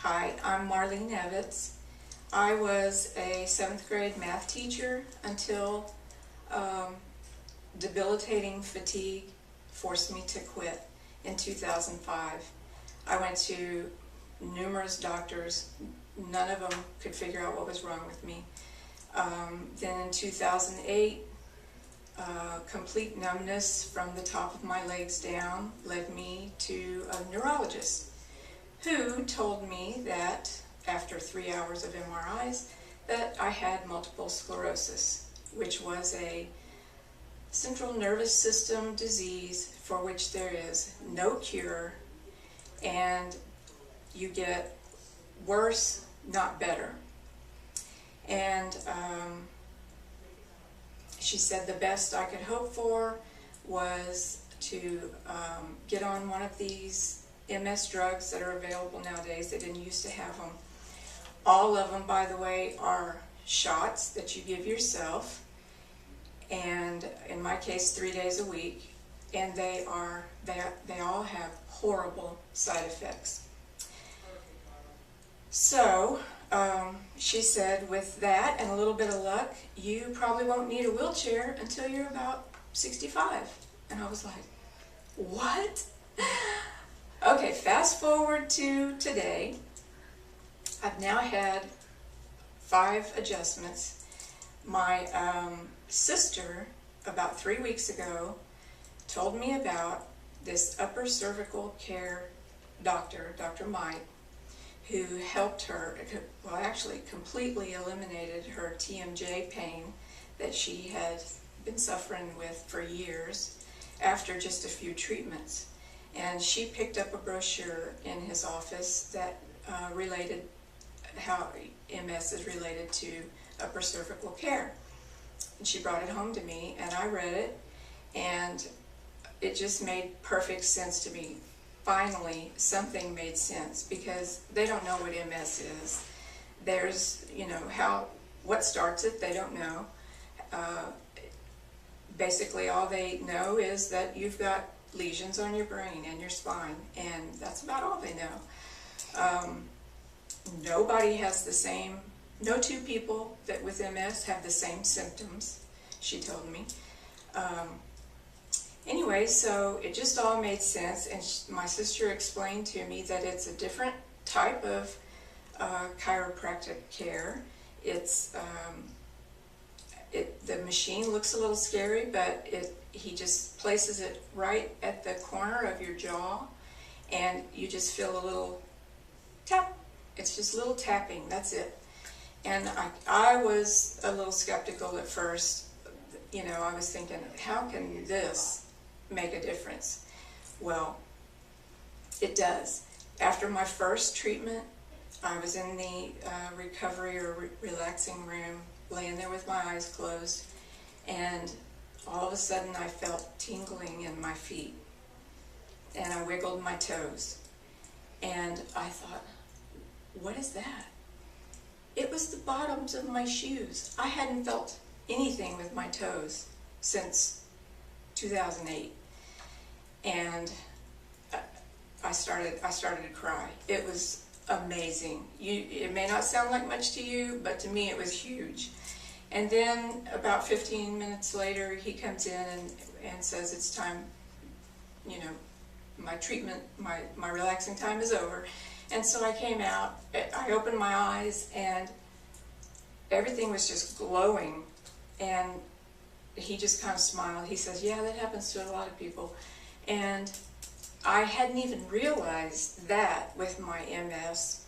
Hi, I'm Marlene Evitz. I was a 7th grade math teacher until debilitating fatigue forced me to quit in 2005. I went to numerous doctors. None of them could figure out what was wrong with me. Then in 2008, complete numbness from the top of my legs down led me to a neurologist who told me that after 3 hours of MRIs that I had multiple sclerosis, which was a central nervous system disease for which there is no cure, and you get worse, not better. And she said the best I could hope for was to get on one of these MS drugs that are available nowadays. They didn't used to have them. All of them, by the way, are shots that you give yourself, and in my case 3 days a week, and they all have horrible side effects. So she said, with that and a little bit of luck, you probably won't need a wheelchair until you're about 65. And I was like, what? Okay, fast forward to today. I've now had 5 adjustments. My sister, about 3 weeks ago, told me about this upper cervical care doctor, Dr. Mike, who helped her, well, actually completely eliminated her TMJ pain that she had been suffering with for years after just a few treatments. And she picked up a brochure in his office that related how MS is related to upper cervical care. And she brought it home to me, and I read it, and it just made perfect sense to me. Finally, something made sense, because they don't know what MS is. There's, what starts it, they don't know. Basically, all they know is that you've got lesions on your brain and your spine, and that's about all they know. Nobody has the same, no two people that with MS have the same symptoms, she told me. Anyway, so it just all made sense, and my sister explained to me that it's a different type of chiropractic care. It's the machine looks a little scary, but he just places it right at the corner of your jaw, and you just feel a little tap. It's just a little tapping, that's it. And I was a little skeptical at first. I was thinking, how can this make a difference? Well, it does. After my first treatment, I was in the recovery or relaxing room, laying there with my eyes closed, and all of a sudden I felt tingling in my feet, and I wiggled my toes, and I thought, what is that? It was the bottoms of my shoes. I hadn't felt anything with my toes since 2008, and I started to cry. It was amazing. It may not sound like much to you, but to me it was huge. And then about 15 minutes later, he comes in and says it's time, my treatment, my relaxing time is over. And so I came out, I opened my eyes, and everything was just glowing. And he just kind of smiled. He says, yeah, that happens to a lot of people. And I hadn't even realized that with my MS,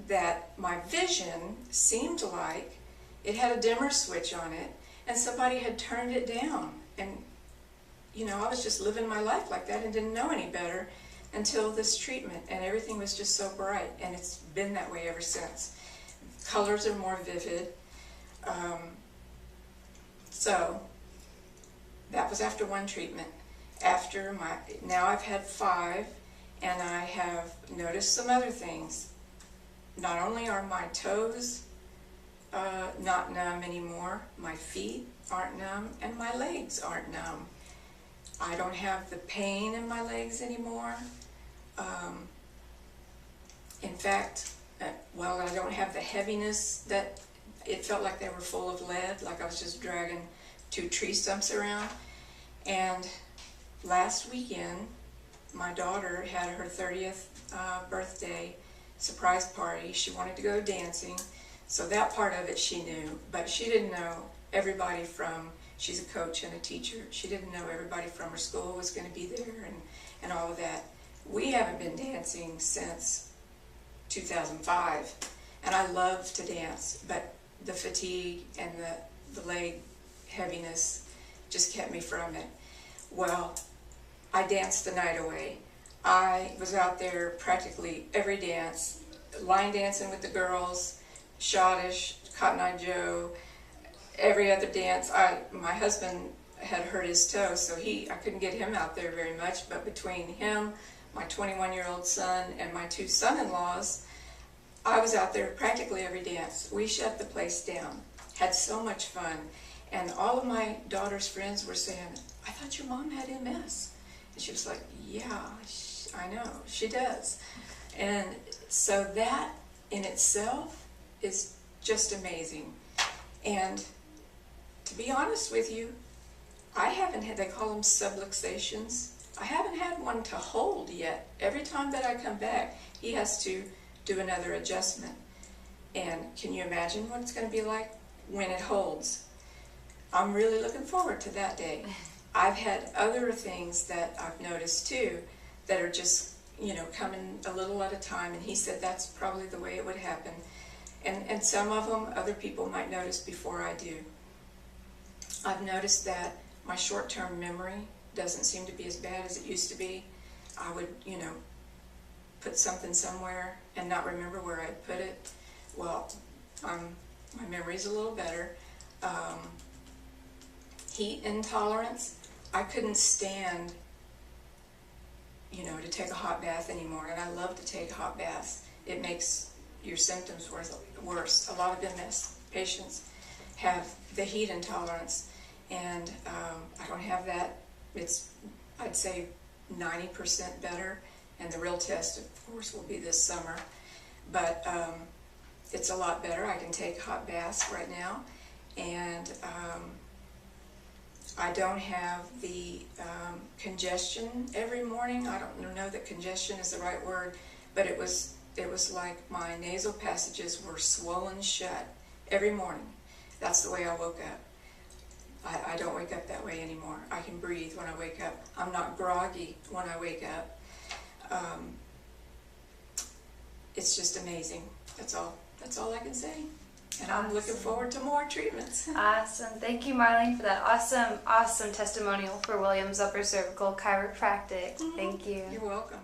that my vision seemed like it had a dimmer switch on it, and somebody had turned it down. And, I was just living my life like that and didn't know any better until this treatment, and everything was just so bright, and it's been that way ever since. Colors are more vivid. So that was after one treatment. Now I've had 5, and I have noticed some other things. Not only are my toes not numb anymore, my feet aren't numb, and my legs aren't numb. I don't have the pain in my legs anymore. In fact, well, I don't have the heaviness that it felt like they were full of lead, like I was just dragging two tree stumps around. And last weekend, my daughter had her 30th birthday surprise party. She wanted to go dancing, so that part of it she knew, but she didn't know everybody from, she's a coach and a teacher, she didn't know everybody from her school was going to be there and all of that. We haven't been dancing since 2005, and I love to dance, but the fatigue and the leg heaviness just kept me from it. Well, I danced the night away. I was out there practically every dance, line dancing with the girls, schottisch, Cotton Eye Joe, every other dance. My husband had hurt his toe, so I couldn't get him out there very much, but between him, my 21-year-old son, and my two son-in-laws, I was out there practically every dance. We shut the place down, had so much fun, and all of my daughter's friends were saying, "I thought your mom had MS." And she was like, "Yeah, I know, she does." And so that in itself is just amazing. And to be honest with you, I haven't had, they call them subluxations, I haven't had one to hold yet. Every time that I come back, he has to do another adjustment. And can you imagine what it's going to be like when it holds? I'm really looking forward to that day. I've had other things that I've noticed too that are just, coming a little at a time, and he said that's probably the way it would happen. And some of them, other people might notice before I do. I've noticed that my short-term memory doesn't seem to be as bad as it used to be. I would, put something somewhere and not remember where I put it. Well, my memory's a little better. Heat intolerance. I couldn't stand, to take a hot bath anymore, and I love to take hot baths. It makes your symptoms worse. A lot of MS patients have the heat intolerance, and I don't have that. It's, I'd say, 90% better, and the real test, of course, will be this summer. But it's a lot better. I can take hot baths right now, and I don't have the congestion every morning. I don't know that congestion is the right word, but it was like my nasal passages were swollen shut every morning. That's the way I woke up. I don't wake up that way anymore. I can breathe when I wake up. I'm not groggy when I wake up. It's just amazing. That's all I can say. And I'm looking forward to more treatments. Awesome. Thank you, Marlene, for that awesome testimonial for Williams Upper Cervical Chiropractic. Thank you. You're welcome.